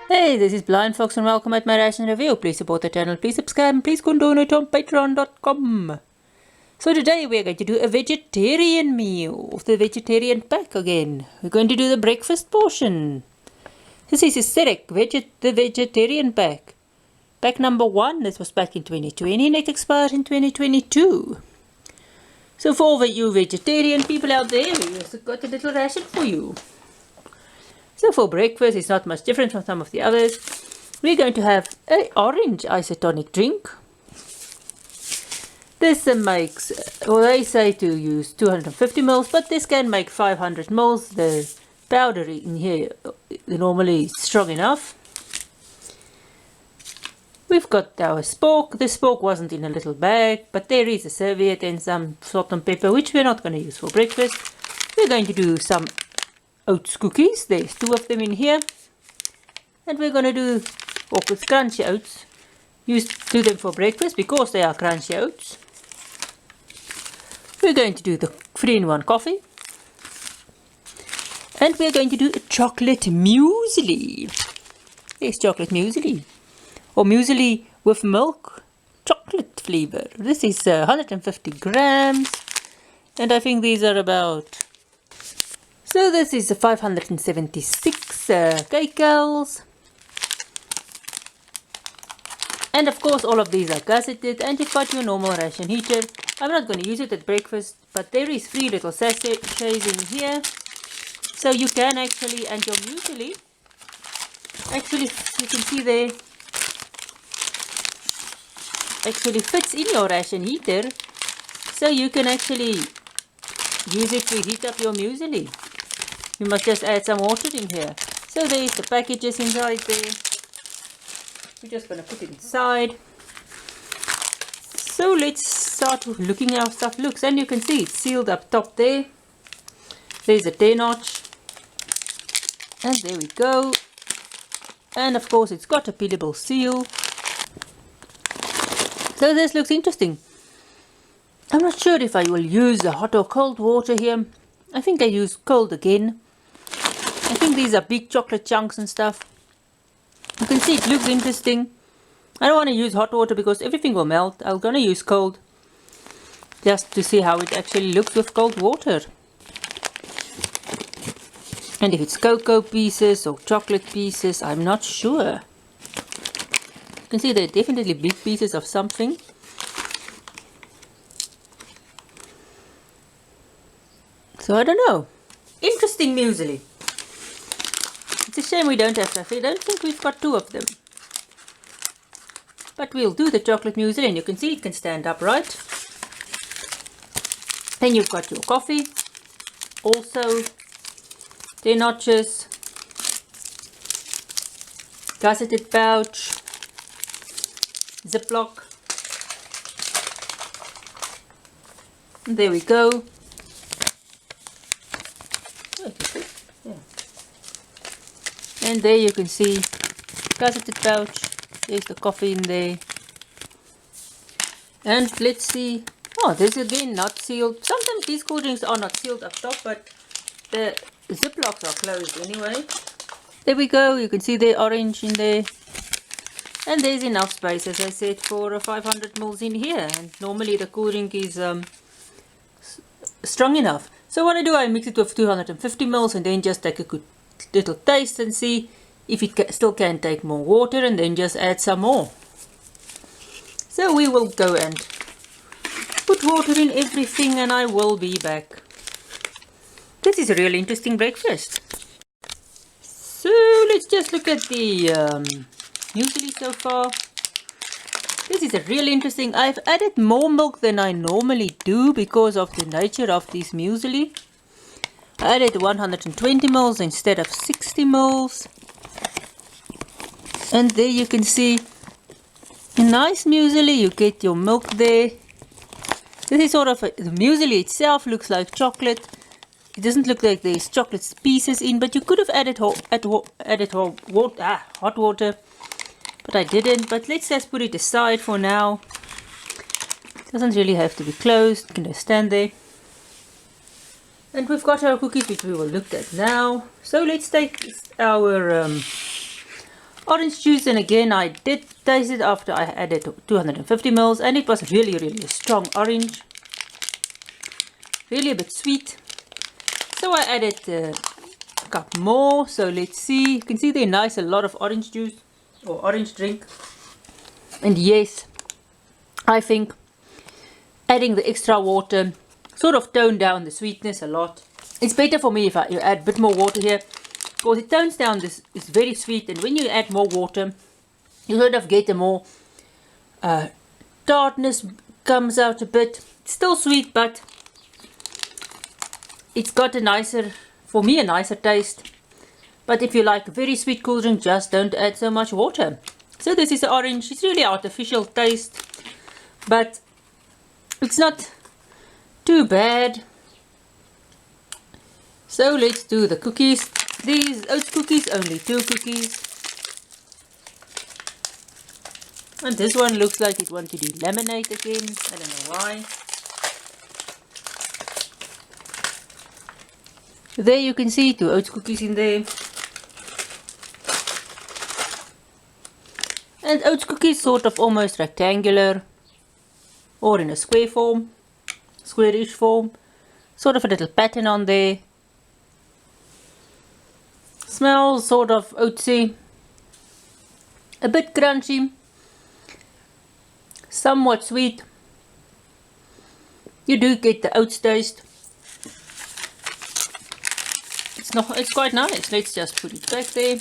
Hey, this is BlindFox and welcome at my Ration review. Please support the channel, please subscribe, and please go and donate on patreon.com. So today we're going to do a vegetarian meal, the vegetarian pack again. We're going to do the breakfast portion. This is a SERAC, the vegetarian pack. Pack number 1, this was back in 2020 and it expired in 2022. So for all you vegetarian people out there, we've got a little ration for you. So for breakfast, it's not much different from some of the others. We're going to have an orange isotonic drink. This makes, well, they say to use 250 ml, but this can make 500 ml. The powder in here normally strong enough. We've got our spork. The spork wasn't in a little bag, but there is a serviette and some salt and pepper, which we're not going to use for breakfast. We're going to do some oats cookies. There's 2 of them in here, and we're going to do with crunchy oats. Do them for breakfast because they are crunchy oats. We're going to do the 3-in-1 coffee, and we're going to do a chocolate muesli. There's chocolate muesli, or muesli with milk chocolate flavor. This is 150 grams, and I think these are about. So this is 576 kcals, and of course all of these are gusseted, and you've got your normal ration heater. I'm not going to use it at breakfast, but there is 3 little sachets in here, so you can actually, and your muesli, actually you can see there, actually fits in your ration heater, so you can actually use it to heat up your muesli. You must just add some water in here. So there's the packages inside there. We're just going to put it inside. So let's start looking how stuff looks. And you can see it's sealed up top there. There's a 10-notch. And there we go. And of course it's got a peelable seal. So this looks interesting. I'm not sure if I will use the hot or cold water here. I think I use cold again. I think these are big chocolate chunks and stuff. You can see it looks interesting. I don't want to use hot water because everything will melt. I'm going to use cold, just to see how it actually looks with cold water. And if it's cocoa pieces or chocolate pieces, I'm not sure. You can see they're definitely big pieces of something. So I don't know. Interesting muesli. It's a shame we don't have that. I don't think we've got 2 of them. But we'll do the chocolate muesli, and you can see it can stand upright. Then you've got your coffee. Also 10 notches. Gusseted pouch. Ziploc. And there we go. And there you can see gusseted pouch. There's the coffee in there. And let's see. Oh, this again not sealed. Sometimes these cool drinks are not sealed up top, but the ziplocks are closed anyway. There we go. You can see the orange in there. And there's enough space, as I said, for 500 ml in here. And normally the cool drink is strong enough. So what I do, I mix it with 250 ml and then just take a good little taste and see if it still can take more water, and then just add some more. So we will go and put water in everything, and I will be back. This is a really interesting breakfast. So let's just look at the muesli so far. This is a really interesting. I've added more milk than I normally do because of the nature of this muesli. I added 120 ml instead of 60 ml. And there you can see a nice muesli. You get your milk there. This is sort of the muesli itself looks like chocolate. It doesn't look like there's chocolate pieces in, but you could have added hot water, but I didn't. But let's just put it aside for now. It doesn't really have to be closed. It can just stand there. And we've got our cookies, which we will look at now. So let's take our Orange juice, and again I did taste it after I added 250 ml, and it was really a strong orange. Really a bit sweet. So I added a cup more. So let's see. You can see there nice a lot of orange juice or orange drink. And yes, I think adding the extra water sort of toned down the sweetness a lot. It's better for me if you add a bit more water here, because it tones down this. It's very sweet, and when you add more water, you sort of get a more tartness comes out a bit. It's still sweet, but it's got a nicer, for me, a nicer taste. But if you like a very sweet cool drink, just don't add so much water. So this is the orange. It's really artificial taste, but it's not too bad. So let's do the cookies. These oats cookies, only 2 cookies. And this one looks like it wants to delaminate again. I don't know why. There you can see 2 oats cookies in there. And oats cookies sort of almost rectangular, or in a square form, squarish form. Sort of a little pattern on there. Smells sort of oatsy. A bit crunchy. Somewhat sweet. You do get the oats taste. It's quite nice. Let's just put it back there.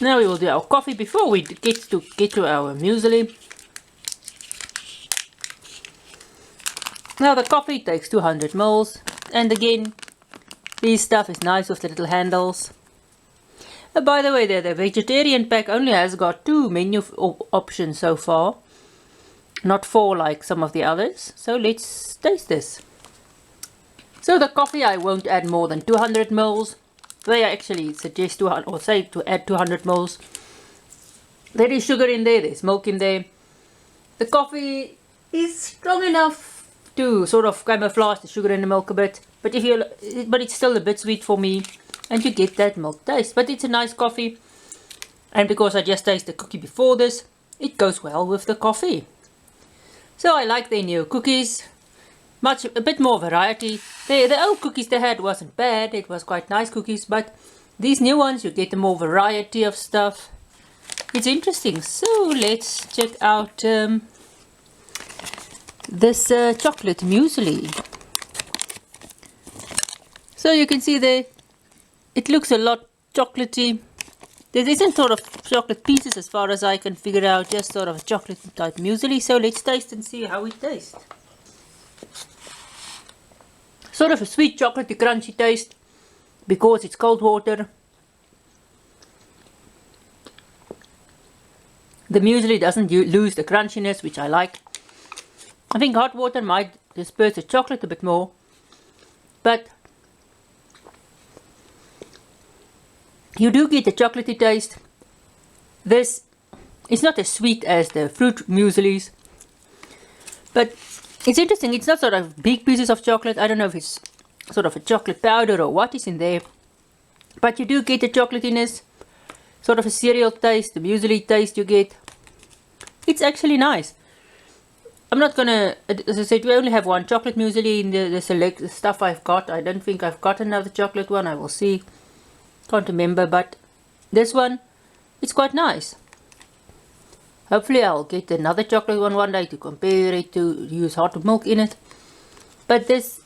Now we will do our coffee before we get to our muesli. Now the coffee takes 200 ml, and again, this stuff is nice with the little handles. By the way, the vegetarian pack only has got 2 menu options so far, not 4 like some of the others. So let's taste this. So the coffee, I won't add more than 200 ml. They actually suggest to add 200 ml. There is sugar in there, there's milk in there. The coffee is strong enough to sort of camouflage the sugar and the milk a bit, but it's still a bit sweet for me, and you get that milk taste. But it's a nice coffee, and because I just tasted the cookie before this, it goes well with the coffee. So I like their new cookies. A bit more variety. The old cookies they had wasn't bad, it was quite nice cookies, but these new ones you get a more variety of stuff. It's interesting. So let's check out this chocolate muesli. So you can see there, it looks a lot chocolatey. There isn't sort of chocolate pieces as far as I can figure out, just sort of a chocolate type muesli. So let's taste and see how it tastes. Sort of a sweet chocolatey crunchy taste because it's cold water. The muesli doesn't lose the crunchiness, which I like. I think hot water might disperse the chocolate a bit more, but you do get the chocolatey taste. This is not as sweet as the fruit mueslis, but it's interesting. It's not sort of big pieces of chocolate. I don't know if it's sort of a chocolate powder or what is in there, but you do get the chocolatiness, sort of a cereal taste, the muesli taste you get. It's actually nice. I'm not gonna, as I said, we only have 1 chocolate muesli in the select stuff I've got. I don't think I've got another chocolate one. I will see. Can't remember, but this one, it's quite nice. Hopefully I'll get another chocolate one day to compare it to, use hot milk in it. But this,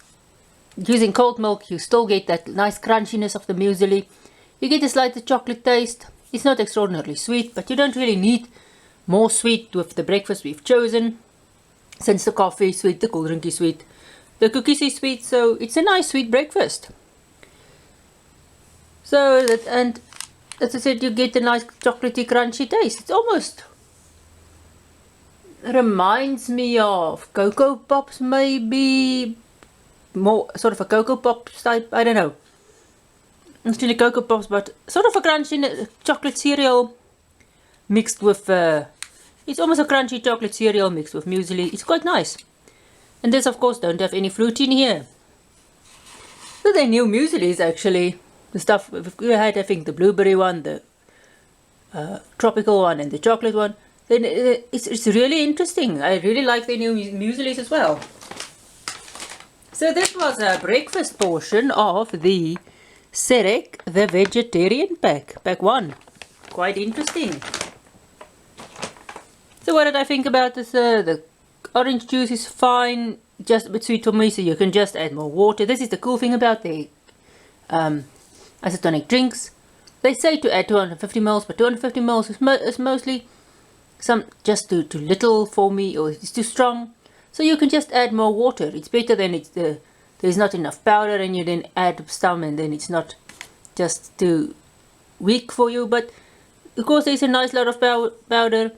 using cold milk, you still get that nice crunchiness of the muesli. You get a slight chocolate taste. It's not extraordinarily sweet, but you don't really need more sweet with the breakfast we've chosen. Since the coffee is sweet, the cold drink is sweet, the cookies is sweet, so it's a nice sweet breakfast. So that, and as I said, you get a nice chocolatey crunchy taste. It's almost reminds me of Cocoa Pops, maybe more sort of a Cocoa Pops type. I don't know. It's really Cocoa Pops, but sort of a crunchy chocolate cereal mixed with. It's almost a crunchy chocolate cereal mixed with muesli. It's quite nice. And this, of course, don't have any fruit in here. So the new muesli is actually the stuff, we had, I think, the blueberry one, the tropical one, and the chocolate one, then it's really interesting. I really like the new mueslis as well. So this was a breakfast portion of the SERAC, the vegetarian pack 1. Quite interesting. So what did I think about this? The orange juice is fine, just a bit sweet for me, so you can just add more water. This is the cool thing about the isotonic drinks. They say to add 250 ml, but 250 ml is mostly just too little for me, or it's too strong. So you can just add more water. It's better than there's not enough powder and you then add some and then it's not just too weak for you. But because there's a nice lot of powder,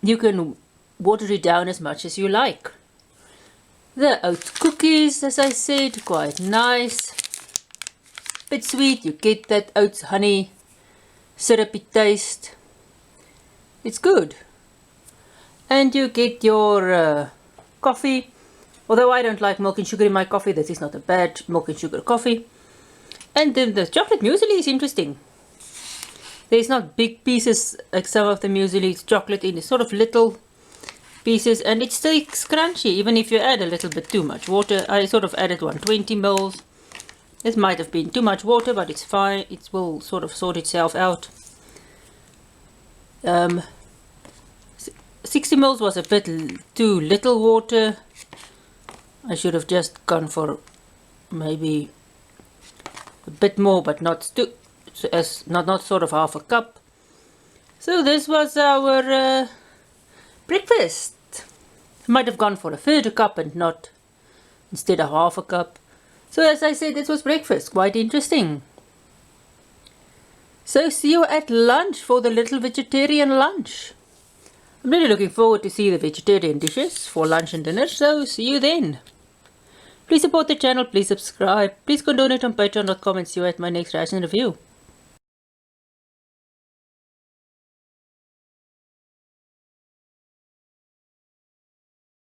you can water it down as much as you like. The oat cookies, as I said, quite nice. Bit sweet, you get that oats honey syrupy taste. It's good. And you get your coffee. Although I don't like milk and sugar in my coffee, this is not a bad milk and sugar coffee. And then the chocolate muesli is interesting. There's not big pieces like some of the muesli. It's chocolate in sort of little pieces, and it stays crunchy even if you add a little bit too much water. I sort of added 120 ml. This might have been too much water, but it's fine. It will sort of sort itself out. 60 ml was a bit too little water. I should have just gone for maybe a bit more, but not sort of half a cup. So this was our breakfast. Might have gone for a third a cup and not instead of half a cup. So as I said, this was breakfast. Quite interesting. So see you at lunch for the little vegetarian lunch. I'm really looking forward to see the vegetarian dishes for lunch and dinner. So see you then. Please support the channel. Please subscribe. Please go donate on patreon.com and see you at my next ration review.